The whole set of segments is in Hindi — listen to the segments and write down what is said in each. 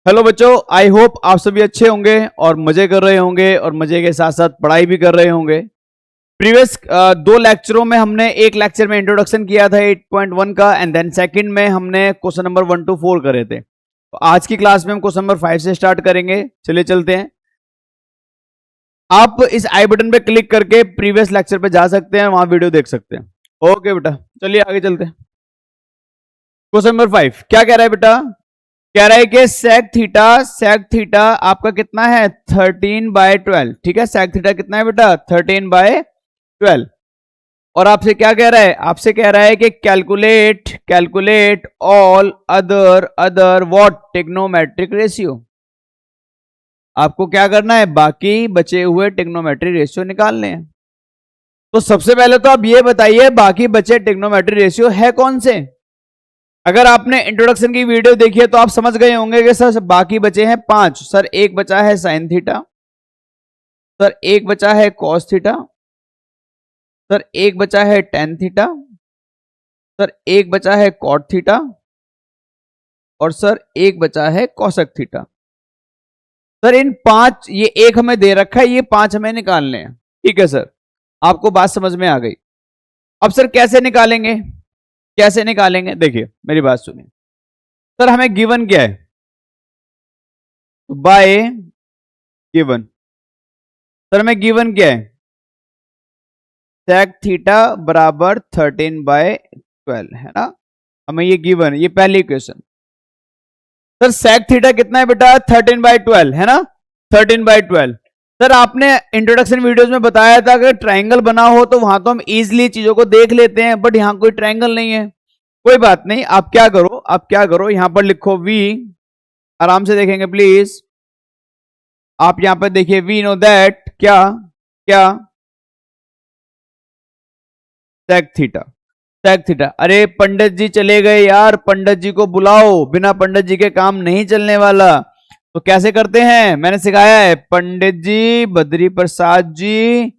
हेलो बच्चों, आई होप आप सभी अच्छे होंगे और मजे कर रहे होंगे और मजे के साथ साथ पढ़ाई भी कर रहे होंगे। प्रीवियस दो लेक्चरों में हमने एक लेक्चर में इंट्रोडक्शन किया था 8.1 का एंड देन सेकंड में हमने क्वेश्चन नंबर 1 to 4 करे थे। तो आज की क्लास में हम क्वेश्चन नंबर 5 से स्टार्ट करेंगे। चलिए चलते हैं। आप इस आई बटन पे क्लिक करके प्रीवियस लेक्चर पे जा सकते हैं, वहां वीडियो देख सकते हैं। ओके बेटा, चलिए आगे चलते हैं। क्वेश्चन नंबर 5 क्या कह रहा है बेटा? कह रहा है कि सेक थीटा आपका कितना है 13/12। ठीक है, सेक थीटा कितना है बेटा 13/12। और आपसे क्या कह रहा है? आपसे कह रहा है कि calculate all other what trigonometric ratio. आपको क्या करना है? बाकी बचे हुए ट्रिग्नोमेट्रिक रेशियो निकालने हैं। तो सबसे पहले तो आप ये बताइए बाकी बचे ट्रिग्नोमेट्रिक रेशियो है कौन से। अगर आपने इंट्रोडक्शन की वीडियो देखी है तो आप समझ गए होंगे कि सर बाकी बचे हैं 5। सर एक बचा है साइन थीटा, सर एक बचा है कॉस थीटा, सर एक बचा है टेन थीटा, सर एक बचा है कॉट थीटा और सर एक बचा है कोसेक थीटा। सर इन 5, ये एक हमें दे रखा है, ये 5 हमें निकालने हैं। ठीक है सर, आपको बात समझ में आ गई। अब सर कैसे निकालेंगे? कैसे निकालेंगे देखिए मेरी बात सुनिए। सर हमें गिवन क्या है? Bye given. सर हमें गिवन क्या है? सेक थीटा बराबर 13/12 है ना, हमें ये गिवन, ये पहली इक्वेशन। सर सेक थीटा कितना है बेटा 13/12 है ना, 13/12। सर आपने इंट्रोडक्शन वीडियोस में बताया था कि ट्रायंगल बना हो तो वहां तो हम इजीली चीजों को देख लेते हैं, बट यहां कोई ट्रायंगल नहीं है। कोई बात नहीं, आप क्या करो यहां पर लिखो v। आराम से देखेंगे प्लीज। आप यहां पर देखिए वी नो दैट क्या क्या सेक थीटा। अरे पंडित जी चले गए यार, पंडित जी को बुलाओ, बिना पंडित जी के काम नहीं चलने वाला। तो कैसे करते हैं मैंने सिखाया है। पंडित जी, बद्री प्रसाद जी,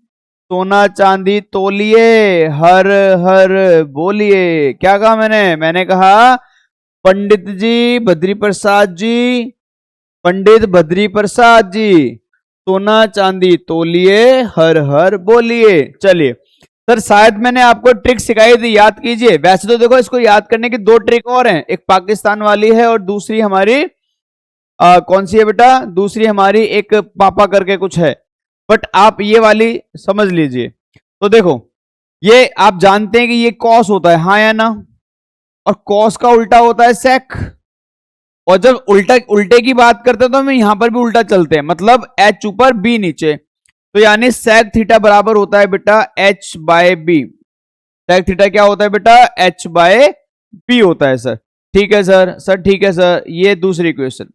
सोना चांदी तोलिए, हर हर बोलिए। क्या कहा मैंने कहा पंडित जी बद्री प्रसाद जी, पंडित बद्री प्रसाद जी, सोना चांदी तोलिए, हर हर बोलिए। चलिए सर, शायद मैंने आपको ट्रिक सिखाई थी, याद कीजिए। वैसे तो देखो इसको याद करने की 2 ट्रिक और हैं, एक पाकिस्तान वाली है और दूसरी हमारी कौन सी है बेटा? दूसरी हमारी एक पापा करके कुछ है, बट आप ये वाली समझ लीजिए। तो देखो, ये आप जानते हैं कि ये कॉस होता है, हाँ या ना? और कॉस का उल्टा होता है सेक। और जब उल्टे की बात करते हैं तो हम यहां पर भी उल्टा चलते हैं, मतलब एच ऊपर बी नीचे। तो यानी सेक थीटा बराबर होता है बेटा h/b। सेक थीटा क्या होता है बेटा? h/b होता है सर। ठीक है सर ठीक है सर। ये दूसरी इक्वेशन,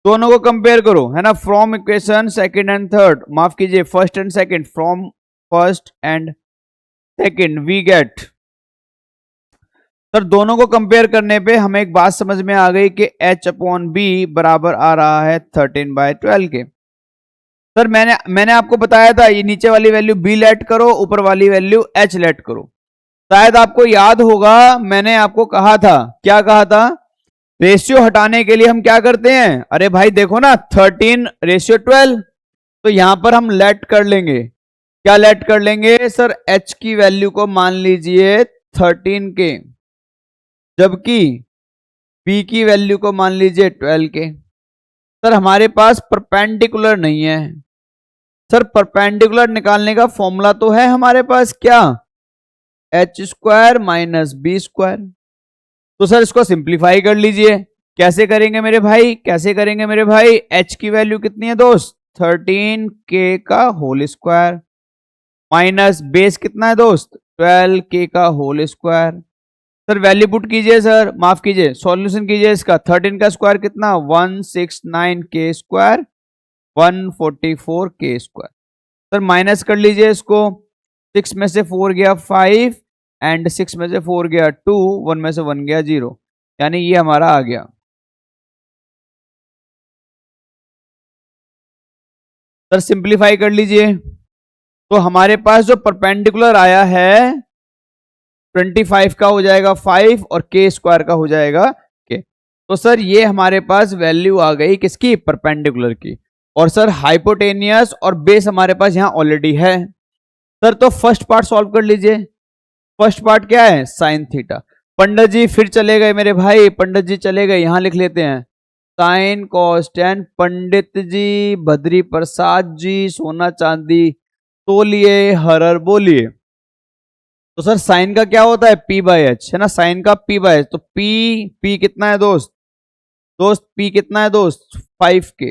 दोनों को कंपेयर करो है ना। From equation second and third, माफ कीजिए first and second, from first and second we get. Sir दोनों को कंपेयर करने पे हमें एक बात समझ में आ गई कि h/b बराबर आ रहा है 13/12 के। सर मैंने आपको बताया था ये नीचे वाली वैल्यू b लेट करो, ऊपर वाली वैल्यू h लेट करो। शायद आपको याद होगा मैंने आपको कहा था, क्या कहा था? रेशियो हटाने के लिए हम क्या करते हैं? अरे भाई देखो ना 13/12। तो यहां पर हम लेट कर लेंगे, क्या लेट कर लेंगे सर? h की वैल्यू को मान लीजिए 13 के, जबकि b की वैल्यू को मान लीजिए 12 के। सर हमारे पास परपेंडिकुलर नहीं है। सर परपेंडिकुलर निकालने का फॉर्मूला तो है हमारे पास, क्या? h² minus b²। तो सर इसको सिंप्लीफाई कर लीजिए। कैसे करेंगे मेरे भाई, कैसे करेंगे मेरे भाई? h की वैल्यू कितनी है दोस्त? 13k का होल स्क्वायर, माइनस बेस कितना है दोस्त? 12k का whole square. Sir value put कीजिए, सर माफ कीजिए सॉल्यूशन कीजिए इसका। 13 का स्क्वायर कितना? 169k square, 144k square. Sir minus कर लीजिए इसको। 6 में से 4 गया 5 एंड 6 में से 4 गया 2, 1 में से 1 गया 0, यानी ये हमारा आ गया। सर सिंप्लीफाई कर लीजिए, तो हमारे पास जो परपेंडिकुलर आया है 25 का हो जाएगा 5 और k स्क्वायर का हो जाएगा k। तो सर ये हमारे पास वैल्यू आ गई किसकी, परपेंडिकुलर की। और सर हाइपोटेनियस और बेस हमारे पास यहां ऑलरेडी है। सर तो फर्स्ट पार्ट सॉल्व कर लीजिए। फर्स्ट पार्ट क्या है, साइन थीटा। पंडित जी फिर चले गए मेरे भाई, पंडित जी चले गए, यहां लिख लेते हैं साइन कॉस टेन। पंडित जी, बद्री प्रसाद जी, सोना चांदी तोलिए, हरर बोलिए। तो सर साइन का क्या होता है, पी बाय एच है ना, साइन का पी बाय एच। तो पी कितना है दोस्त, पी कितना है दोस्त, 5 के।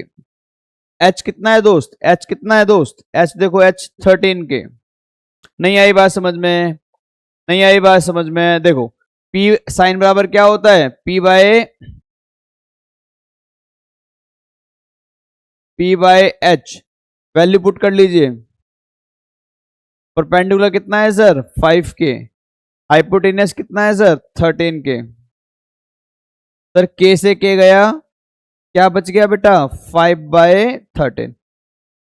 एच कितना है दोस्त, एच कितना है दोस्त, एच देखो एच 13 के। नहीं आई बात समझ में, नहीं आई बात समझ में। देखो पी साइन बराबर क्या होता है, P by H. Value put कर लीजिए। परपेंडिकुलर कितना है सर, 5 के। हाइपोटेनियस कितना है सर, 13 के। सर के से के गया, क्या बच गया बेटा, 5/13।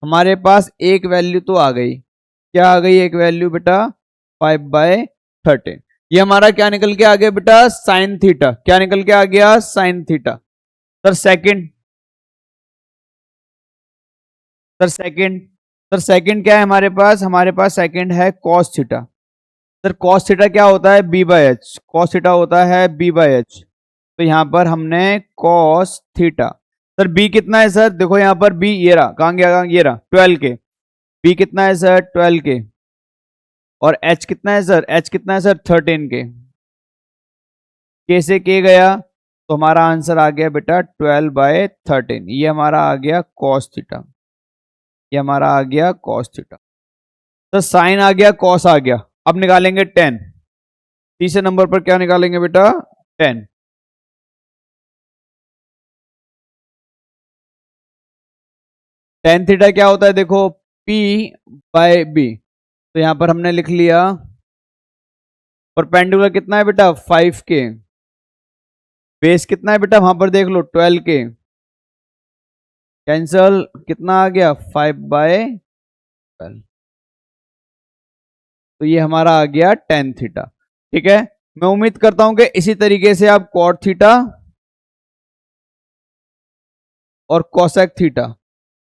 हमारे पास एक वैल्यू तो आ गई, क्या आ गई, एक वैल्यू बेटा 5/13। ये हमारा क्या निकल के आ गया बेटा, साइन थीटा। क्या निकल के आ गया, sine theta. Sir second, sir second, sir second क्या है हमारे पास सेकंड है cos theta. Sir cos theta क्या होता है, B by H. Cos theta होता है बी बाय एच। तो यहां पर हमने कॉस थीटा। सर बी कितना है सर, देखो यहां पर बी, ये रहा, कहां गया, ये रहा 12 के। बी कितना है सर, 12 के। और एच कितना है सर, एच कितना है सर, 13 के। के से के गया, तो हमारा आंसर आ गया बेटा 12/13। ये हमारा आ गया कॉस थीटा, ये हमारा आ गया कॉस थीटा। तो साइन आ गया, कॉस आ गया। अब निकालेंगे टेन। तीसरे नंबर पर क्या निकालेंगे बेटा, टेन। टेन थीटा क्या होता है, देखो P बाय बी। तो यहां पर हमने लिख लिया, परपेंडिकुलर कितना है बेटा, 5 के। बेस कितना है बेटा, वहां पर देख लो 12 के। कैंसल, कितना आ गया, 5/12। तो ये हमारा आ गया टेन थीटा। ठीक है, मैं उम्मीद करता हूं कि इसी तरीके से आप कॉट थीटा और कोसेक थीटा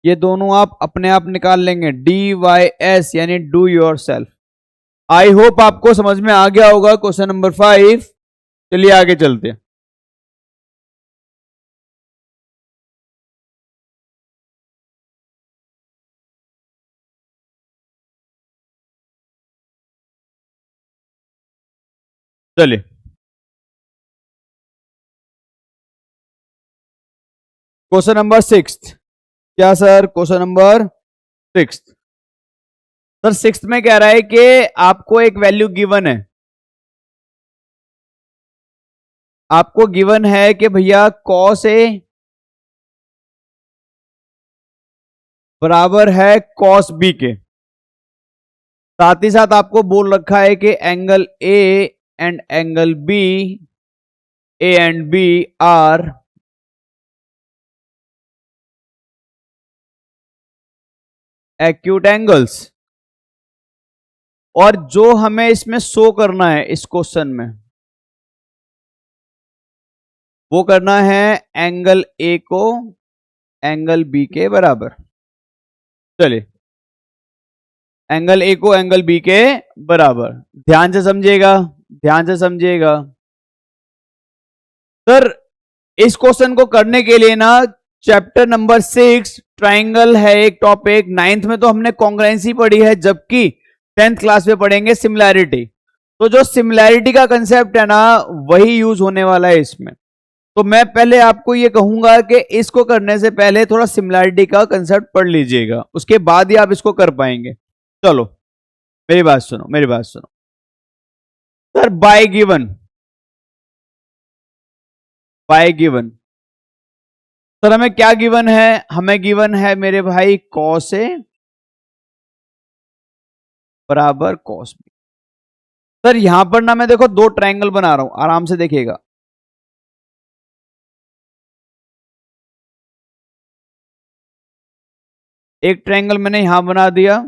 ये दोनों आप अपने आप निकाल लेंगे, DYS यानी do your self. I hope आपको समझ में आ गया होगा क्वेश्चन नंबर 5। चलिए आगे चलते हैं। चलिए क्वेश्चन नंबर 6। क्या सर, क्वेश्चन नंबर 6। सर 6 में कह रहा है कि आपको एक वैल्यू गिवन है, आपको गिवन है कि भैया कॉस ए बराबर है कॉस बी के। साथ ही साथ आपको बोल रखा है कि angle A and angle B, A and B are acute angles. और जो हमें इसमें शो करना है इस क्वेश्चन में, वो करना है एंगल ए को एंगल बी के बराबर। चलिए एंगल ए को एंगल बी के बराबर, ध्यान से समझिएगा, ध्यान से समझिएगा। सर इस क्वेश्चन को करने के लिए ना, चैप्टर नंबर 6 ट्राइंगल है एक टॉपिक, 9th में तो हमने कॉन्ग्रुएंसी पढ़ी है, जबकि 10th क्लास में पढ़ेंगे सिमिलैरिटी। तो जो सिमिलैरिटी का कंसेप्ट है ना, वही यूज होने वाला है इसमें। तो मैं पहले आपको ये कहूंगा कि इसको करने से पहले थोड़ा सिमिलैरिटी का कंसेप्ट पढ़ लीजिएगा, उसके बाद ही आप इसको कर पाएंगे। चलो मेरी बात सुनो, मेरी बात सुनो। सर बाय गिवन सर हमें क्या गिवन है, हमें गिवन है मेरे भाई कॉस ए बराबर कॉस बी। सर यहां पर ना मैं देखो दो ट्रायंगल बना रहा हूं, आराम से देखिएगा। एक ट्रायंगल मैंने यहां बना दिया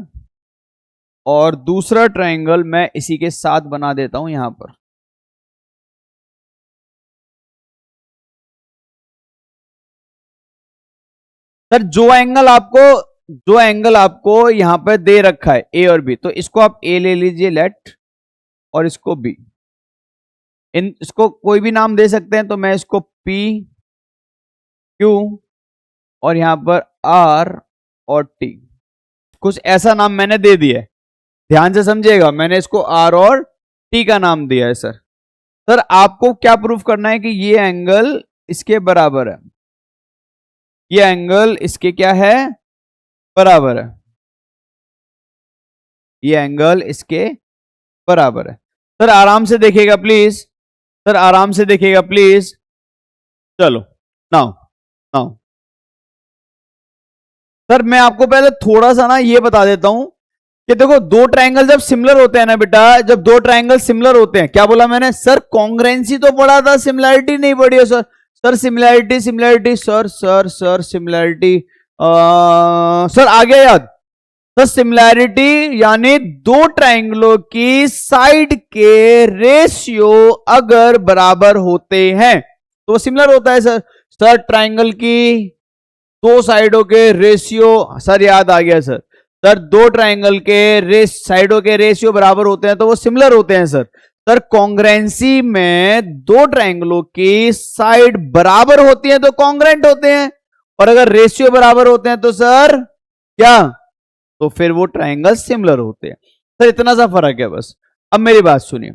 और दूसरा ट्रायंगल मैं इसी के साथ बना देता हूं यहां पर। सर जो एंगल आपको यहां पर दे रखा है ए और बी, तो इसको आप ए ले लीजिए लेट, और इसको बी, इसको कोई भी नाम दे सकते हैं, तो मैं इसको पी क्यू और यहां पर आर और टी, कुछ ऐसा नाम मैंने दे दिया है, ध्यान से समझिएगा, मैंने इसको आर और टी का नाम दिया है सर। सर आपको क्या प्रूफ करना है कि ये एंगल इसके बराबर है, ये एंगल इसके क्या है, बराबर है, ये एंगल इसके बराबर है। सर आराम से देखिएगा प्लीज, सर आराम से देखिएगा प्लीज, चलो नाउ नाउ सर मैं आपको पहले थोड़ा सा ना ये बता देता हूं कि देखो दो ट्रायंगल जब सिमिलर होते हैं ना बेटा, जब दो ट्रायंगल सिमिलर होते हैं, क्या बोला मैंने सर, कॉन्ग्रेंसी तो पढ़ा था, सिमिलैरिटी नहीं पढ़ी है sir. Sir similarity similarity sir sir sir similarity sir आ गया याद, सर सिमिलैरिटी यानी दो ट्रायंगलों की साइड के रेशियो अगर बराबर होते हैं तो वो सिमिलर होता है सर। सर ट्रायंगल की दो साइडों के रेशियो, सर याद आ गया सर, सर दो ट्रायंगल के साइडों के रेशियो बराबर होते हैं तो वो सिमिलर होते हैं सर। सर कॉन्ग्रेंसी में दो ट्रायंगलों की साइड बराबर होती है तो कॉन्ग्रेंट होते हैं, और अगर रेशियो बराबर होते हैं तो सर क्या, तो फिर वो ट्रायंगल सिमिलर होते हैं। सर इतना सा फर्क है बस। अब मेरी बात सुनिए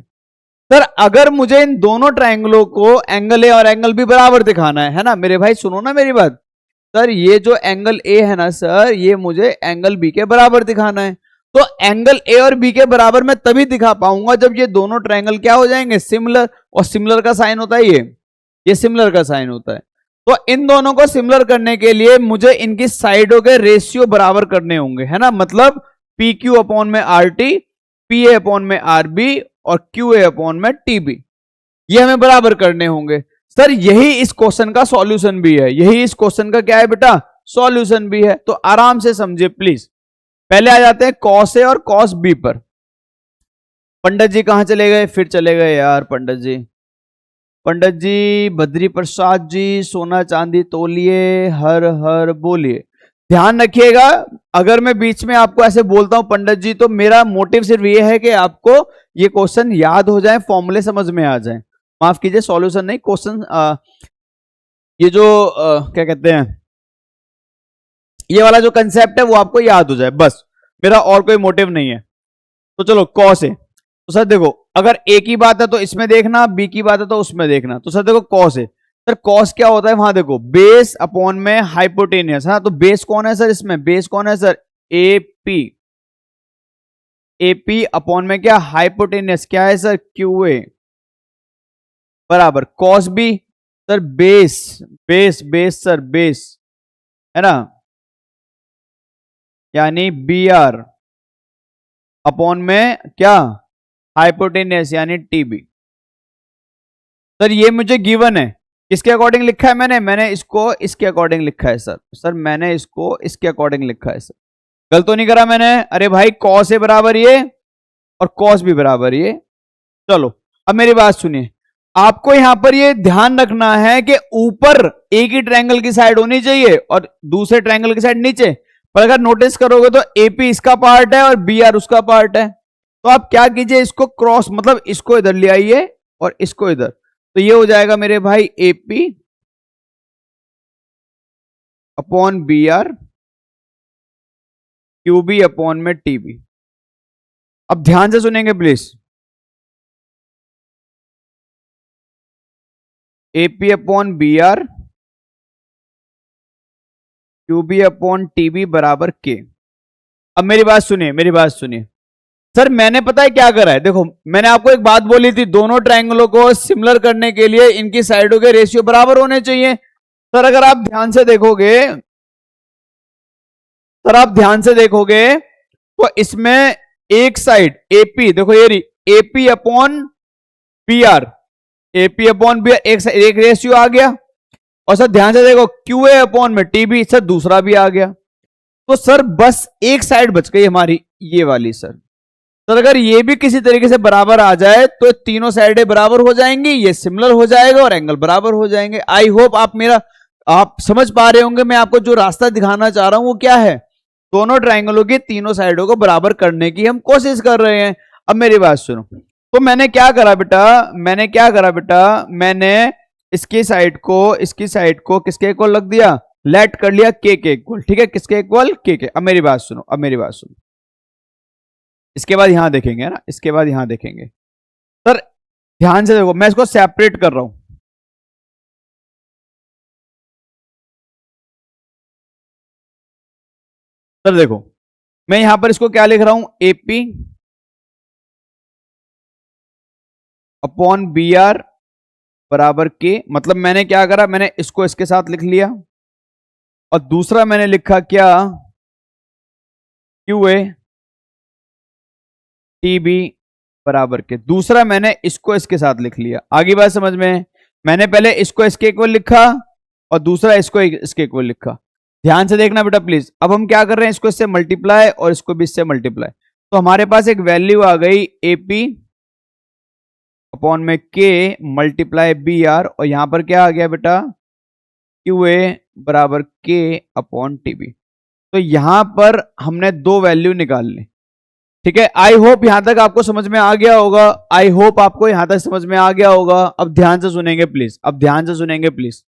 सर, अगर मुझे इन दोनों ट्रायंगलों को एंगल ए और एंगल बी बराबर दिखाना है ना मेरे भाई, सुनो ना मेरी बात, सर ये जो एंगल ए है ना सर, ये मुझे एंगल बी के बराबर दिखाना है, तो एंगल ए और बी के बराबर मैं तभी दिखा पाऊंगा जब ये दोनों ट्रायंगल क्या हो जाएंगे, सिमिलर, और सिमिलर का साइन होता है ये सिमिलर का साइन होता है। तो इन दोनों को सिमिलर करने के लिए मुझे इनकी साइडों के रेशियो बराबर करने होंगे, है ना, मतलब पी क्यू अपॉन में R T, P A upon में आर बी और क्यू ए अपॉन में टी बी, ये हमें बराबर करने होंगे। सर यही इस क्वेश्चन का सॉल्यूशन भी है, यही इस क्वेश्चन का क्या है बेटा, सॉल्यूशन भी है। तो आराम से समझिए प्लीज। पहले आ जाते हैं कॉस ए और कॉस बी पर। पंडित जी कहां चले गए, फिर चले गए यार पंडित जी, पंडित जी बद्री प्रसाद जी, सोना चांदी तोलिए, हर हर बोलिए। ध्यान रखिएगा, अगर मैं बीच में आपको ऐसे बोलता हूं पंडित जी, तो मेरा मोटिव सिर्फ ये है कि आपको ये क्वेश्चन याद हो जाए, फॉर्मूले समझ में आ जाए, माफ कीजिए सॉल्यूशन नहीं, क्वेश्चन, ये जो क्या कहते हैं, ये वाला जो कंसेप्ट है वो आपको याद हो जाए, बस मेरा और कोई मोटिव नहीं है। तो चलो कॉस है, तो सर देखो अगर ए की बात है तो इसमें देखना, बी की बात है तो उसमें देखना। तो सर देखो कॉस है, सर कॉस क्या होता है, वहां देखो बेस अपॉन में हाइपोटेनियस, हाँ तो बेस कौन है सर, इसमें बेस कौन है sir, A P, A P upon में क्या, हाइपोटेनियस क्या है सर, क्यू ए, बराबर cos B, sir base base base sir base, है ना, यानी बी आर अपॉन में क्या, हाइपोटेनियस यानी टीबी। सर ये मुझे गिवन है, किसके अकॉर्डिंग लिखा है मैंने इसको इसके अकॉर्डिंग लिखा है सर, सर मैंने इसको इसके अकॉर्डिंग लिखा है सर, गलत तो नहीं करा मैंने, अरे भाई कॉस ए बराबर ये और कॉस भी बराबर ये। चलो अब मेरी बात सुनिए, आपको यहां पर ये ध्यान रखना है कि ऊपर एक ही ट्रायंगल की साइड होनी चाहिए और दूसरे ट्रायंगल की साइड नीचे, पर अगर नोटिस करोगे तो एपी इसका पार्ट है और बी आर उसका पार्ट है, तो आप क्या कीजिए, इसको क्रॉस, मतलब इसको इधर ले आइए और इसको इधर, तो ये हो जाएगा मेरे भाई AP upon B R, QB upon में टीबी। अब ध्यान से सुनेंगे please, AP upon B R QB upon TB बराबर के। अब मेरी बात सुनिए सर, मैंने पता है क्या करा है, देखो मैंने आपको एक बात बोली थी, दोनों ट्रायंगलों को सिमिलर करने के लिए इनकी साइडों के रेशियो बराबर होने चाहिए। सर अगर आप ध्यान से देखोगे तो इसमें एक साइड एपी, देखो ये रही AP upon B R, AP upon B R, एक रेशियो आ गया, और सर ध्यान से देखो क्यू ए अपॉन में टीबी, सर दूसरा भी आ गया, तो सर बस एक साइड बच गई हमारी ये वाली सर। तो अगर ये भी किसी तरीके से बराबर आ जाए तो तीनों साइडें बराबर हो जाएंगी, ये सिमिलर हो जाएगा और एंगल बराबर हो जाएंगे। आई होप आप मेरा आप समझ पा रहे होंगे मैं आपको जो रास्ता दिखाना चाह रहा हूं वो क्या है, दोनों ट्राइंगलों की तीनों साइडों को बराबर करने की हम कोशिश कर रहे हैं। अब मेरी बात सुनो, तो मैंने क्या करा बेटा, मैंने इसकी साइड को किसके इक्वल रख दिया, लेट कर लिया के इक्वल, ठीक है, किसके इक्वल, के। अब मेरी बात सुनो, इसके बाद यहां देखेंगे ना, इसके बाद यहां देखेंगे सर, ध्यान से देखो, मैं इसको सेपरेट कर रहा हूं। सर देखो, मैं यहां पर इसको क्या लिख रहा हूं, एपी अपॉन बी आर बराबर के, मतलब मैंने क्या करा, मैंने इसको इसके साथ लिख लिया, और दूसरा मैंने लिखा क्या, क्यू ए टी बी बराबर के, दूसरा मैंने इसको इसके साथ लिख लिया। आगे बात समझ में, मैंने पहले इसको इसके इक्वल लिखा और दूसरा इसको इसके इक्वल लिखा। ध्यान से देखना बेटा प्लीज। अब हम क्या कर रहे हैं, इसको इससे मल्टीप्लाई और इसको भी इससे मल्टीप्लाई, तो हमारे पास एक वैल्यू आ गई एपी अपॉन में के मल्टीप्लाई बी आर, और यहां पर क्या आ गया बेटा, क्यू ए बराबर के अपॉन टीबी। तो यहां पर हमने दो वैल्यू निकाल ली, ठीक है। आई होप यहां तक आपको समझ में आ गया होगा, आई होप आपको यहां तक समझ में आ गया होगा। अब ध्यान से सुनेंगे प्लीज, अब ध्यान से सुनेंगे प्लीज।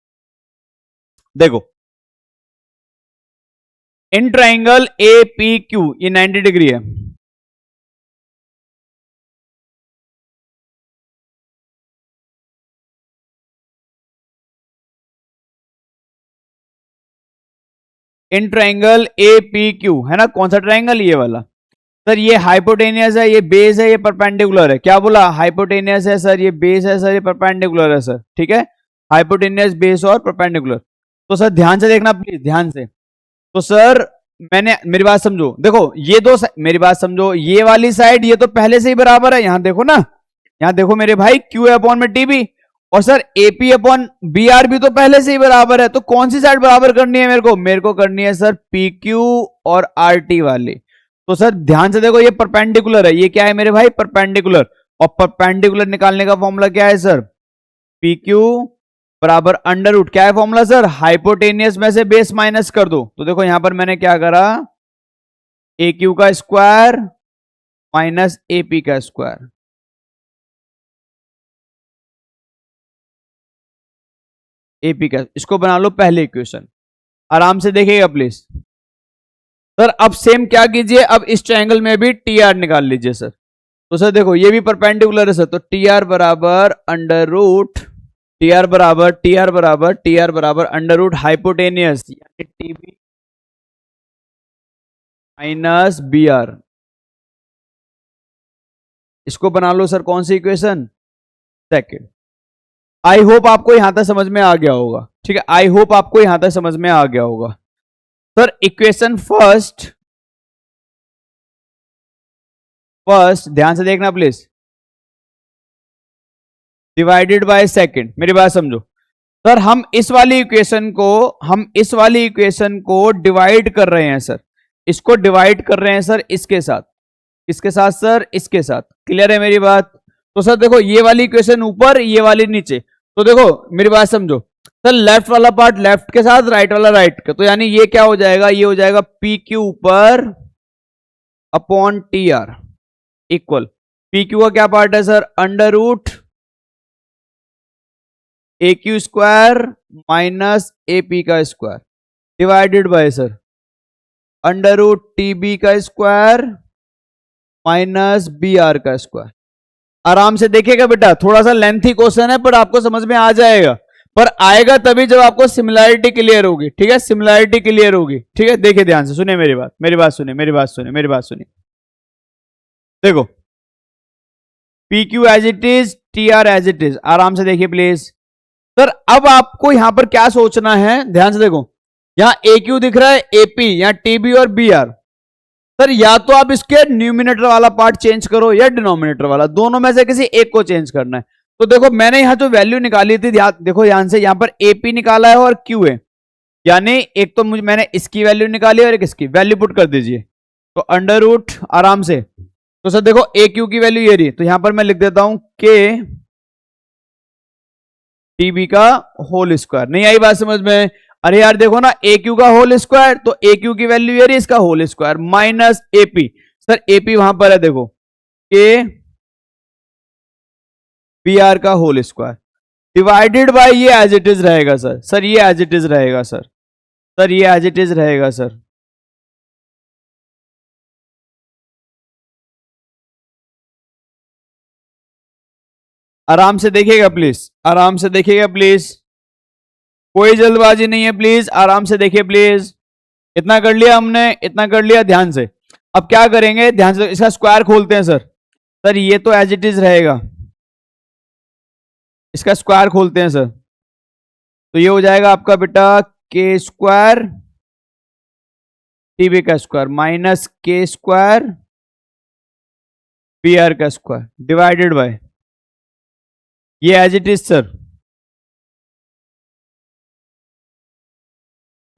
देखो, in triangle A P Q ये 90 डिग्री है, in triangle A P Q है ना, कौन सा ट्राइंगल, ये वाला। सर ये हाइपोटेनियस है, ये बेस है, ये परपेंडिकुलर है, क्या बोला, हाइपोटेनियस है सर, ये बेस है सर, ये परपेंडिकुलर है सर, ठीक है, हाइपोटेनियस, बेस और परपेंडिकुलर। तो सर ध्यान से देखना प्लीज, ध्यान से। तो सर मैंने, मेरी बात समझो, देखो ये दो, मेरी बात समझो, ये वाली साइड ये तो पहले से ही बराबर है, यहां देखो ना, यहां देखो मेरे भाई, क्यू अपॉन में टीबी, और sir AP upon B R भी तो पहले से ही बराबर है। तो कौन सी साइड बराबर करनी है मेरे को करनी है सर पी क्यू और आर टी वाली। तो सर ध्यान से देखो, ये परपेंडिकुलर है, ये क्या है मेरे भाई, परपेंडिकुलर, और परपेंडिकुलर निकालने का फॉर्मूला क्या है सर, पी क्यू बराबर अंडर रूट, क्या है फॉर्मूला सर, हाइपोटेनियस में से बेस माइनस कर दो। तो देखो यहां पर मैंने क्या करा, ए क्यू का स्क्वायर माइनस ए पी का स्क्वायर, एपी का, इसको बना लो पहले इक्वेशन, आराम से देखिएगा प्लीज। सर अब सेम क्या कीजिए, अब इस ट्रायंगल में भी टी आर निकाल लीजिए सर। तो सर देखो ये भी परपेंडिकुलर है सर, तो टी आर बराबर अंडर रूट, टी आर बराबर अंडर रूट हाइपोटेनियस यानी T B minus B R, इसको बना लो सर कौन सी इक्वेशन, सेकेंड। आई होप आपको यहां तक समझ में आ गया होगा, ठीक है, आई होप आपको यहां तक समझ में आ गया होगा। सर इक्वेशन फर्स्ट ध्यान से देखना प्लीज, डिवाइडेड बाय सेकंड, मेरी बात समझो। सर हम इस वाली इक्वेशन को डिवाइड कर रहे हैं सर, इसको डिवाइड कर रहे हैं सर इसके साथ, किसके साथ सर, इसके साथ, क्लियर है मेरी बात। तो सर देखो ये वाली इक्वेशन ऊपर, ये वाली नीचे, तो देखो मेरी बात समझो सर, लेफ्ट वाला पार्ट लेफ्ट के साथ, राइट वाला राइट का, तो यानी ये क्या हो जाएगा, ये हो जाएगा पी क्यू ऊपर upon T R equal, P Q का क्या पार्ट है sir, under root A Q square minus A P का square divided by sir under root T B का स्क्वायर माइनस बी आर का स्क्वायर। आराम से देखिएगा बेटा, थोड़ा सा लेंथी क्वेश्चन है पर आपको समझ में आ जाएगा, पर आएगा तभी जब आपको सिमिलैरिटी क्लियर होगी, ठीक है, सिमिलैरिटी क्लियर होगी, ठीक है। देखिए ध्यान से सुनिए मेरी बात सुनिए। देखो P Q as it is, T R as it is, आराम से देखिए प्लीज। सर अब आपको यहां पर क्या सोचना है, ध्यान से देखो, यहां ए क्यू दिख रहा है, एपी, यहां टीबी और बी आर। सर या तो आप इसके न्यूमिनेटर वाला पार्ट चेंज करो या डिनोमिनेटर वाला, दोनों में से किसी एक को चेंज करना है। तो देखो मैंने यहां जो वैल्यू निकाली थी, देखो ध्यान से, यहां पर एपी निकाला है और क्यू है, यानी एक तो मैंने इसकी वैल्यू निकाली और एक इसकी वैल्यू पुट कर दीजिए, तो अंडर रूट आराम से। तो सर देखो ए क्यू की वैल्यू ये रही, तो यहां पर मैं लिख देता हूं के टीबी का होल स्क्वायर। नहीं आई बात समझ में? अरे यार देखो ना, ए क्यू का होल स्क्वायर, तो ए क्यू की वैल्यू ये रही, इसका whole square minus AP. Sir AP वहां पर है देखो, ए बी आर का होल स्क्वायर डिवाइडेड बाय ये एज इट इज रहेगा सर। सर ये एज इट इज रहेगा सर। सर ये एज इट इज रहेगा सर। आराम से देखिएगा प्लीज, आराम से देखिएगा प्लीज, कोई जल्दबाजी नहीं है प्लीज, आराम से देखिए प्लीज। इतना कर लिया हमने, इतना कर लिया, ध्यान से। अब क्या करेंगे, ध्यान से, इसका स्क्वायर खोलते हैं सर। सर ये तो एज इट इज रहेगा, इसका स्क्वायर खोलते हैं सर। तो ये हो जाएगा आपका बेटा के स्क्वायर टीबी का square minus K square B R का स्क्वायर डिवाइडेड बाय ये as it is sir.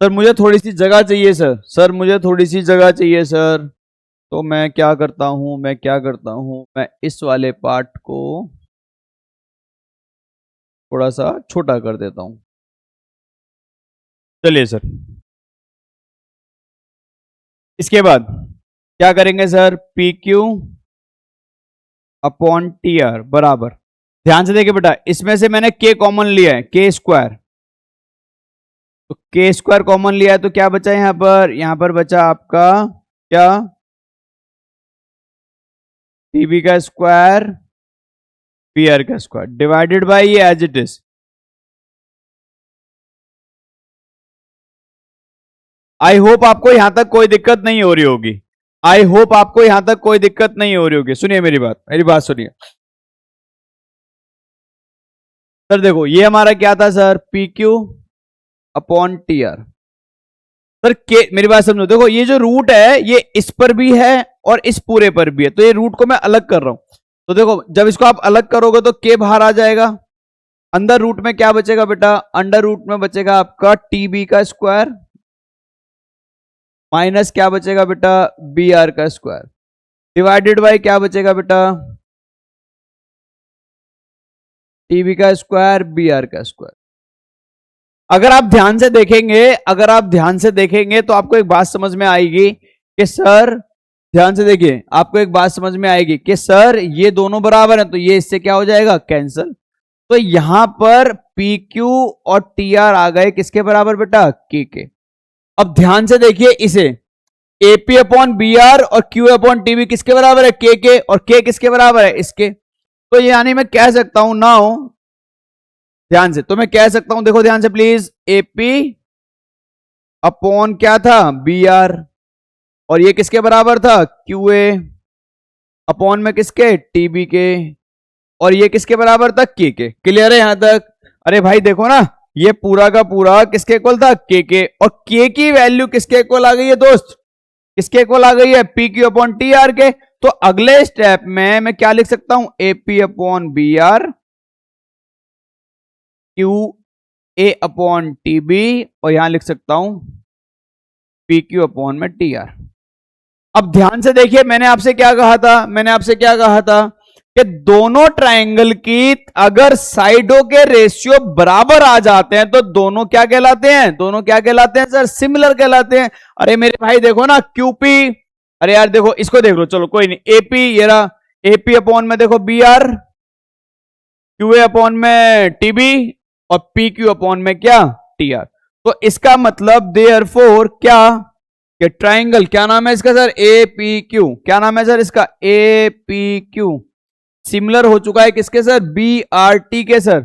Sir मुझे थोड़ी सी जगह चाहिए सर, सर मुझे थोड़ी सी जगह चाहिए सर। तो मैं क्या करता हूं, मैं क्या करता हूं, मैं इस वाले पार्ट को थोड़ा सा छोटा कर देता हूं। चलिए सर, इसके बाद क्या करेंगे sir, P Q upon T R बराबर, ध्यान से देखिए बेटा, इसमें से मैंने के कॉमन लिया है, के स्क्वायर, तो के स्क्वायर कॉमन लिया है, तो क्या बचा यहां पर बचा आपका क्या, टीबी का स्क्वायर पी आर का स्क्वायर डिवाइडेड बाय ये as it is. I hope आपको यहां तक कोई दिक्कत नहीं हो रही होगी, आई होप आपको यहां तक कोई दिक्कत नहीं हो रही होगी। सुनिए मेरी बात सुनिए सर। देखो ये हमारा क्या था sir, P Q upon T are. Sir के, मेरी बात समझो, देखो ये जो रूट है ये इस पर भी है और इस पूरे पर भी है, तो ये रूट को मैं अलग कर रहा हूं। तो देखो जब इसको आप अलग करोगे तो के बाहर आ जाएगा, अंदर रूट में क्या बचेगा बेटा, अंडर रूट में बचेगा आपका टीबी का स्क्वायर माइनस क्या बचेगा बेटा, बी आर का स्क्वायर डिवाइडेड बाय क्या बचेगा बेटा, टीबी का स्क्वायर बी आर का स्क्वायर। अगर आप ध्यान से देखेंगे, अगर आप ध्यान से देखेंगे तो आपको एक बात समझ में आएगी कि सर, ध्यान से देखिए, आपको एक बात समझ में आएगी कि सर ये दोनों बराबर हैं, तो ये इससे क्या हो जाएगा, कैंसल। तो यहां पर पी क्यू और टी आर आ गए किसके बराबर बेटा, के। अब ध्यान से देखिए इसे, एपी अपॉन बी आर और क्यू अपॉन टीबी किसके बराबर है, के, और के किसके बराबर है, इसके। तो यानी मैं कह सकता हूं नाउ, ध्यान से, तो मैं कह सकता हूं, देखो ध्यान से प्लीज, एपी अपॉन क्या था, बी आर, और ये किसके बराबर था, क्यू ए अपॉन में किसके, टीबी के, और ये किसके बराबर था, के। क्लियर है यहां तक? अरे भाई देखो ना, ये पूरा का पूरा किसके इक्वल था, के, और के की वैल्यू किसके इक्वल आ गई है दोस्त, किसके इक्वल आ गई है, P Q upon T are के। तो अगले स्टेप में मैं क्या लिख सकता हूं, AP upon B R Q A upon T B, और यहां लिख सकता हूं पी क्यू अपॉन में टी आर। अब ध्यान से देखिए, मैंने आपसे क्या कहा था, मैंने आपसे क्या कहा था कि दोनों ट्रायंगल की अगर साइडों के रेशियो बराबर आ जाते हैं तो दोनों क्या कहलाते हैं, दोनों क्या कहलाते हैं सर, सिमिलर कहलाते हैं। अरे मेरे भाई देखो ना, क्यूपी, अरे यार देखो इसको देख लो, चलो कोई नहीं, एपी, ये रहा एपी अपॉन में देखो बी आर, क्यूए अपॉन में टीबी, और पी क्यू अपॉन में क्या, टी आर। तो इसका मतलब देयरफॉर क्या, कि ट्राइंगल, क्या नाम है इसका सर, ए पी क्यू, क्या नाम है सर इसका, ए पी क्यू सिमिलर हो चुका है किसके सर, बी आर टी के sir,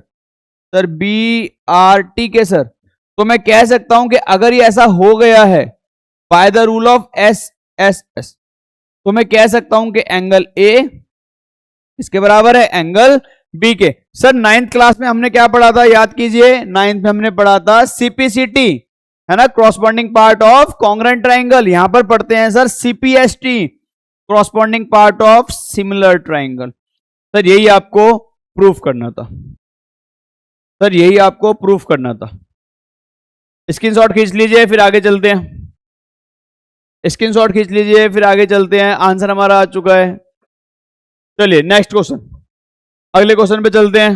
sir B R T के सर। तो मैं कह सकता हूं कि अगर ये ऐसा हो गया है by the rule of S S S, तो मैं कह सकता हूं कि एंगल ए इसके बराबर है एंगल बी के। सर 9th क्लास में हमने क्या पढ़ा था, याद कीजिए, 9th में हमने पढ़ा था सीपीसीटी, है ना, corresponding part of congruent triangle. यहां पर पढ़ते हैं sir CPST, corresponding part of similar triangle. Sir यही आपको प्रूफ करना था, सर यही आपको प्रूफ करना था। स्क्रीनशॉट खींच लीजिए, फिर आगे चलते हैं, स्क्रीनशॉट खींच लीजिए, फिर आगे चलते हैं। आंसर हमारा आ चुका है। चलिए नेक्स्ट क्वेश्चन, अगले क्वेश्चन पे चलते हैं।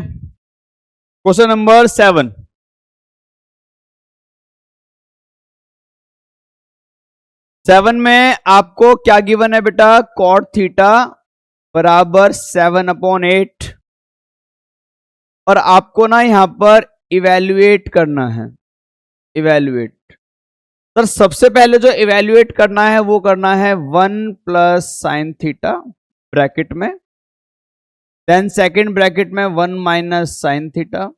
Question number 7। सेवन में आपको क्या गिवन है बेटा? कॉट थीटा बराबर 7/8 और आपको ना यहां पर इवेल्युएट करना है। इवेल्युएट सर, सबसे पहले जो इवेल्युएट करना है वो करना है 1 प्लस साइन थीटा ब्रैकेट में, देन सेकेंड ब्रैकेट में 1 minus sine theta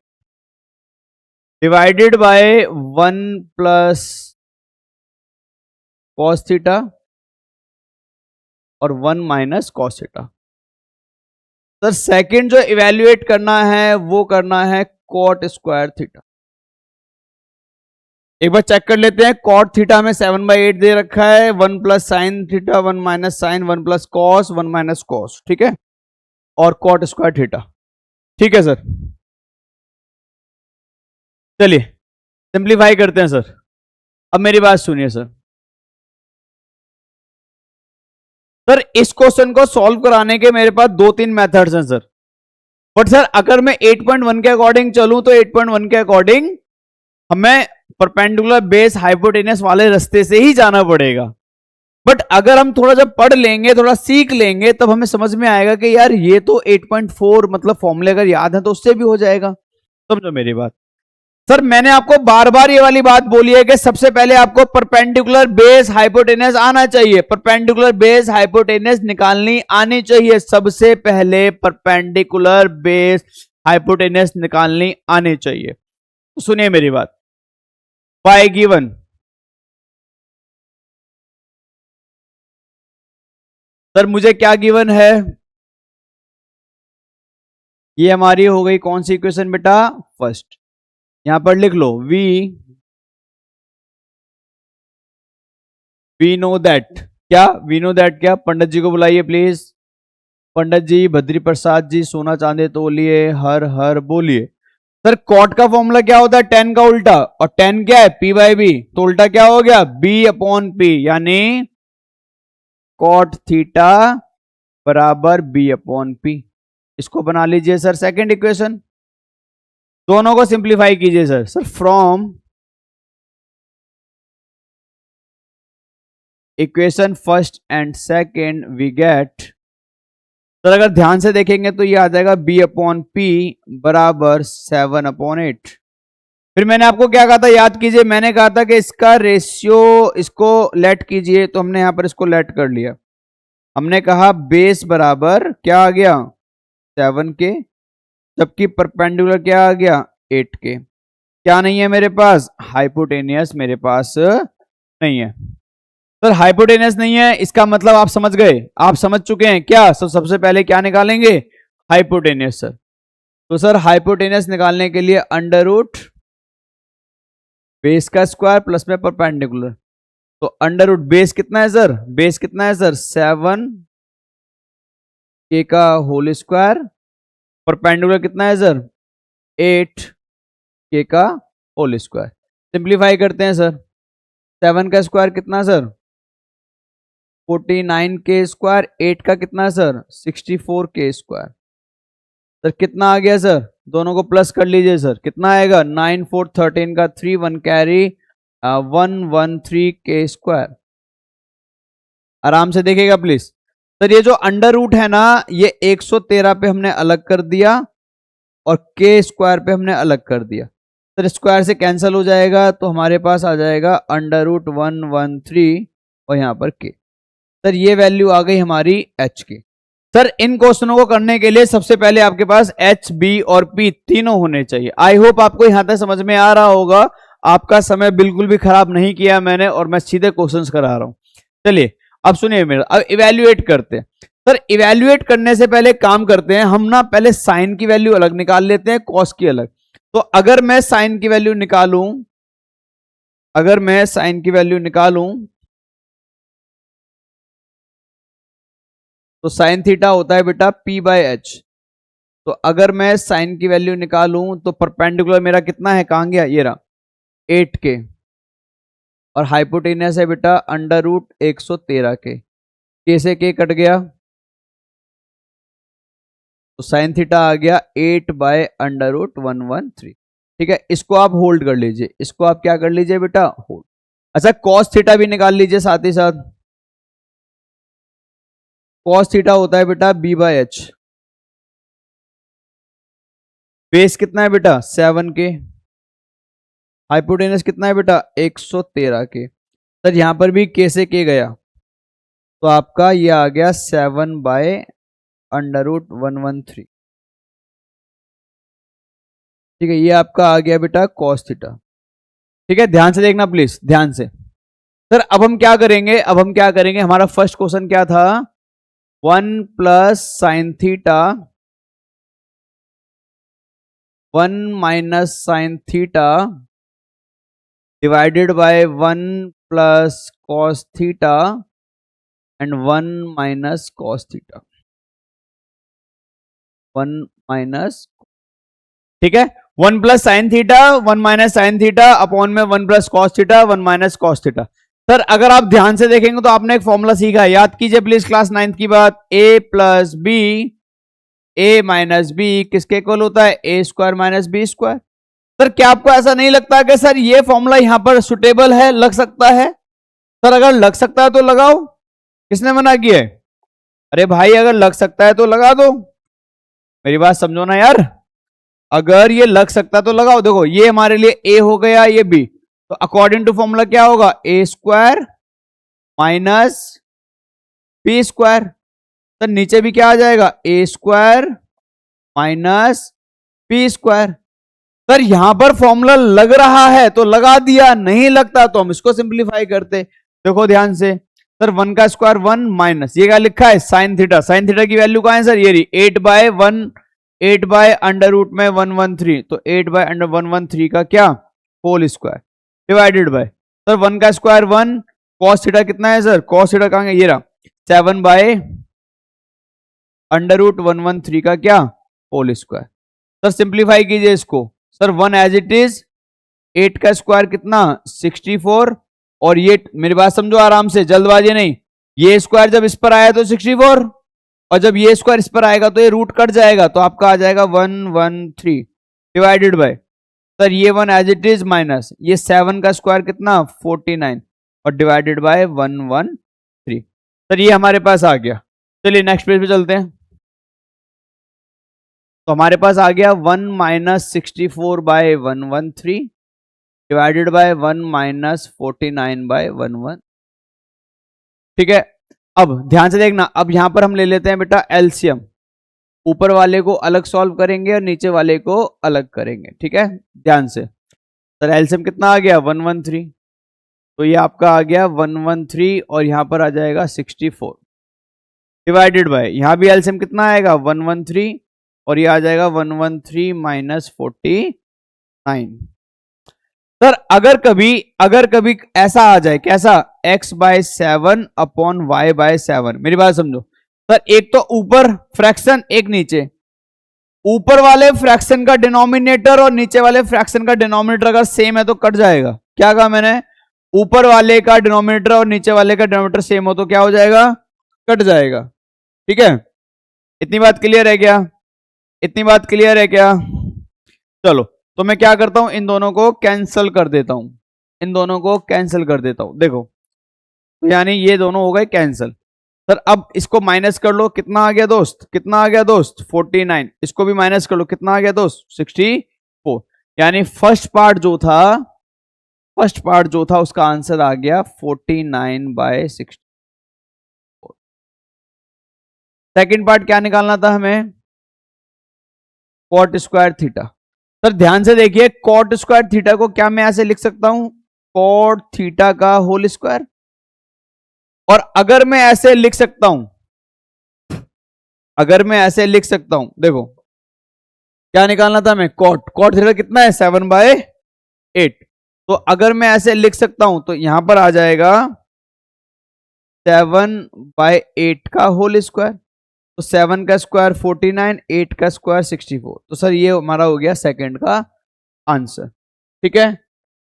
divided by 1 plus cos theta और 1 minus cos theta. Sir second जो इवेल्युएट करना है वो करना है कॉट स्क्वायर थीटा। एक बार चेक कर लेते हैं। कॉट थीटा में 7/8 दे रखा है, 1 plus sine theta 1 minus sine 1 plus cos 1 minus cos, ठीक है, और कॉट स्क्वायर थीटा। ठीक है सर, चलिए सिंप्लीफाई करते हैं सर। अब मेरी बात सुनिए सर। सर इस क्वेश्चन को सॉल्व कराने के मेरे पास 2-3 मेथड्स हैं सर, बट सर अगर मैं 8.1 के अकॉर्डिंग चलूं तो 8.1 के अकॉर्डिंग हमें परपेंडिकुलर बेस हाइपोटेनस वाले रास्ते से ही जाना पड़ेगा। बट अगर हम थोड़ा जब पढ़ लेंगे, थोड़ा सीख लेंगे, तब हमें समझ में आएगा कि यार ये तो 8.4 मतलब फॉर्मूले अगर याद है तो उससे भी हो जाएगा। समझो मेरी बात। सर मैंने आपको बार बार ये वाली बात बोली है कि सबसे पहले आपको परपेंडिकुलर बेस हाइपोटेनस आना चाहिए। परपेंडिकुलर बेस हाइपोटेनस निकालनी आनी चाहिए। सबसे पहले परपेंडिकुलर बेस हाइपोटेनस निकालनी आनी चाहिए। तो सुनिए मेरी बात। बाय गिवन सर मुझे क्या गिवन है? ये हमारी हो गई कौन सी इक्वेशन बेटा? फर्स्ट। यहां पर लिख लो वी नो दैट। क्या वी नो दैट? क्या? पंडित जी को बुलाइए प्लीज। पंडित जी, बद्री प्रसाद जी, सोना चांदी तोलिए, हर हर बोलिए। सर कॉट का फॉर्मूला क्या होता है? टेन का उल्टा, और टेन क्या है? P by B. तो उल्टा क्या हो गया? बी अपॉन पी, यानी कॉट थीटा बराबर बी अपॉन पी। इसको बना लीजिए सर सेकंड इक्वेशन। दोनों को सिंप्लीफाई कीजिए sir. Sir from equation first and second we get, तो अगर ध्यान से देखेंगे तो ये आ जाएगा बी अपॉन पी बराबर 7/8। फिर मैंने आपको क्या कहा था? याद कीजिए, मैंने कहा था कि इसका रेशियो इसको लेट कीजिए, तो हमने यहां पर इसको लेट कर लिया। हमने कहा बेस बराबर क्या आ गया? 7 के, जबकि परपेंडिकुलर क्या आ गया? 8 के। क्या नहीं है मेरे पास? हाइपोटेनियस मेरे पास नहीं है। सर हाइपोटेनस नहीं है इसका मतलब आप समझ गए, आप समझ चुके हैं क्या? सबसे पहले क्या निकालेंगे? Hypotenuse sir. तो सर हाइपोटेनस निकालने के लिए अंडर रूट बेस का स्क्वायर प्लस में परपेंडिकुलर। तो अंडर रूट बेस कितना है सर? बेस कितना है सर? 7 के का होल स्क्वायर। परपेंडिकुलर कितना है सर? 8 के का होल स्क्वायर। सिंप्लीफाई करते हैं सर। 7 का स्क्वायर कितना सर? 49 के स्क्वायर। 8 का कितना सर? 64 के स्क्वायर। सर कितना आ गया सर? दोनों को प्लस कर लीजिए सर। कितना आएगा? 9 4 13 का 3 1 कैरी 113 के स्क्वायर। आराम से देखिएगा प्लीज। सर ये जो अंडर रूट है ना, ये 113 पे हमने अलग कर दिया और के स्क्वायर पे हमने अलग कर दिया। सर स्क्वायर से कैंसिल हो जाएगा, तो हमारे पास आ जाएगा अंडर रूट 113 और यहां पर के। सर ये वैल्यू आ गई हमारी एच की। सर इन क्वेश्चनों को करने के लिए सबसे पहले आपके पास एच, बी और पी तीनों होने चाहिए। आई होप आपको यहां तक समझ में आ रहा होगा। आपका समय बिल्कुल भी खराब नहीं किया मैंने, और मैं सीधे क्वेश्चंस करा रहा हूं। चलिए अब सुनिए मेरा, अब इवेल्युएट करते हैं। सर इवेल्युएट करने से पहले काम करते हैं हम ना, पहले साइन की वैल्यू अलग निकाल लेते हैं, कॉस की अलग। तो अगर मैं साइन की वैल्यू निकालूं, अगर मैं साइन की वैल्यू निकालूं तो साइन थीटा होता है बेटा पी बाय एच। तो अगर मैं साइन की वैल्यू निकालूं तो परपेंडिकुलर मेरा कितना है? कहां गया? ये रहा 8 के, और हाइपोटेनस है बेटा अंडर रूट 113 के से के कट गया, तो साइन थीटा आ गया 8/√113। ठीक है, इसको आप होल्ड कर लीजिए, इसको आप क्या कर लीजिए बेटा, होल्ड। अच्छा, कॉस थीटा भी निकाल लीजिए साथ ही साथ। कॉस थीटा होता है बेटा b/h। बेस कितना है बेटा 7 के, हाइपोटेनस कितना है बेटा 113 के। सर यहां पर भी के से के गया, तो आपका ये आ गया 7/√113। ठीक है, ये आपका आ गया बेटा कॉस थीटा। ठीक है, ध्यान से देखना प्लीज, ध्यान से। सर अब हम क्या करेंगे, अब हम क्या करेंगे, हमारा फर्स्ट क्वेश्चन क्या था, 1 plus sine theta 1 minus sine theta divided by 1 plus cos theta and 1 minus cos theta, 1 minus, ठीक है, 1 plus sine theta 1 minus sine theta upon में 1 plus cos theta 1 minus cos theta. Sir अगर आप ध्यान से देखेंगे तो आपने एक फॉर्मूला सीखा है, याद कीजिए प्लीज क्लास 9th की बात, a plus B A minus B किसके इक्वल होता है, A square minus B square. Sir क्या आपको ऐसा नहीं लगता कि सर ये फॉर्मूला यहां पर सुटेबल है, लग सकता है? सर अगर लग सकता है तो लगाओ, किसने मना किया है? अरे भाई अगर लग सकता है तो लगा दो, मेरी बात समझो ना यार, अगर ये लग सकता है तो लगाओ। देखो ये हमारे लिए a हो गया, ये b, तो अकॉर्डिंग टू फॉर्मूला क्या होगा, A square minus B square. Sir नीचे भी क्या आ जाएगा, A square minus B square. Sir यहां पर फॉर्मूला लग रहा है तो लगा दिया, नहीं लगता तो हम इसको सिंप्लीफाई करते। देखो ध्यान से, सर 1 का स्क्वायर 1 माइनस ये क्या लिखा है साइन थीटा, साइन थीटा की वैल्यू कहां है सर, ये रही 8/√113, तो 8/113 का क्या whole square divided by, sir 1 का स्क्वायर 1, कॉस थीटा कितना है सर, कॉस थीटा कहां है, ये रहा 7/√113 का क्या होल स्क्वायर। सर सिंप्लीफाई कीजिए इसको, सर 1 एज इट इज, 8 का स्क्वायर कितना 64, और ये मेरी बात समझो आराम से, जल्दबाजी नहीं, ये स्क्वायर जब इस पर आया तो 64, और जब ये स्क्वायर इस पर आएगा तो ये रूट कट जाएगा, तो आपका आ जाएगा 113 डिवाइडेड बाय, सर ये 1 एज इट इज माइनस ये 7 का स्क्वायर कितना 49 और डिवाइडेड बाय 113। सर ये हमारे पास आ गया। चलिए नेक्स्ट पेज पे चलते हैं। तो हमारे पास आ गया 1 माइनस 64/113 डिवाइडेड बाय 1 माइनस 49/11। ठीक है, अब ध्यान से देखना, अब यहां पर हम ले लेते हैं बेटा एलसीएम, ऊपर वाले को अलग सॉल्व करेंगे और नीचे वाले को अलग करेंगे। ठीक है, ध्यान से, सर एलसीएम कितना आ गया 113, तो ये आपका आ गया 113 और यहां पर आ जाएगा 64 डिवाइडेड बाय, यहां भी एलसीएम कितना आएगा 113 और ये आ जाएगा 113 माइनस 49। सर अगर कभी ऐसा आ जाए, कैसा, x/7 अपॉन y/7, मेरी बात समझो। सर एक तो ऊपर फ्रैक्शन एक नीचे, ऊपर वाले फ्रैक्शन का डिनोमिनेटर और नीचे वाले फ्रैक्शन का डिनोमिनेटर अगर सेम है तो कट जाएगा। क्या कहा मैंने, ऊपर वाले का डिनोमिनेटर और नीचे वाले का डिनोमिनेटर सेम हो तो क्या हो जाएगा, कट जाएगा। ठीक है, इतनी बात क्लियर है क्या, इतनी बात क्लियर है क्या? चलो तो मैं क्या करता हूं, इन दोनों को कैंसिल कर देता हूं, इन दोनों को कैंसिल कर देता हूं। देखो तो यानी ये दोनों हो गए कैंसिल। सर अब इसको माइनस कर लो, कितना आ गया दोस्त, कितना आ गया दोस्त 49, इसको भी माइनस कर लो, कितना आ गया दोस्त 64। यानी फर्स्ट पार्ट जो था, फर्स्ट पार्ट जो था उसका आंसर आ गया 49/64। सेकेंड पार्ट क्या निकालना था हमें, कॉट स्क्वायर थीटा। सर ध्यान से देखिए, कॉट स्क्वायर थीटा को क्या मैं ऐसे लिख सकता हूं, कॉट थीटा का होल स्क्वायर, और अगर मैं ऐसे लिख सकता हूं, अगर मैं ऐसे लिख सकता हूं, देखो क्या निकालना था हमें, कॉट थीटा कितना है 7/8, तो अगर मैं ऐसे लिख सकता हूं तो यहां पर आ जाएगा 7/8 का होल स्क्वायर, तो 7 का स्क्वायर 49, 8 का स्क्वायर 64। तो सर ये हमारा हो गया सेकंड का आंसर। ठीक है,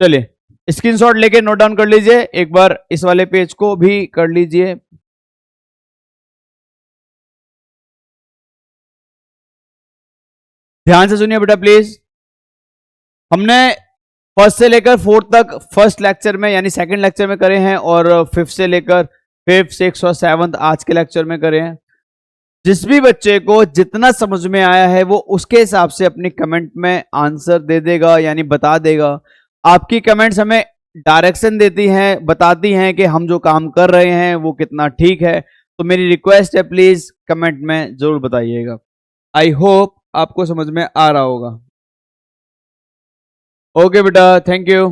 चलिए स्क्रीनशॉट लेके नोट डाउन कर लीजिए, एक बार इस वाले पेज को भी कर लीजिए। ध्यान से सुनिए बेटा प्लीज। हमने फर्स्ट से लेकर फोर्थ तक फर्स्ट लेक्चर में यानी सेकंड लेक्चर में करे हैं, और फिफ्थ से लेकर फिफ्थ, सिक्स और सेवंथ आज के लेक्चर में करे हैं। जिस भी बच्चे को जितना समझ में आया है वो उसके हिसाब से अपनी कमेंट में आंसर दे देगा, यानी बता देगा। आपकी कमेंट्स हमें डायरेक्शन देती हैं, बताती हैं कि हम जो काम कर रहे हैं वो कितना ठीक है। तो मेरी रिक्वेस्ट है, प्लीज कमेंट में जरूर बताइएगा। आई होप आपको समझ में आ रहा होगा। ओके बेटा, थैंक यू।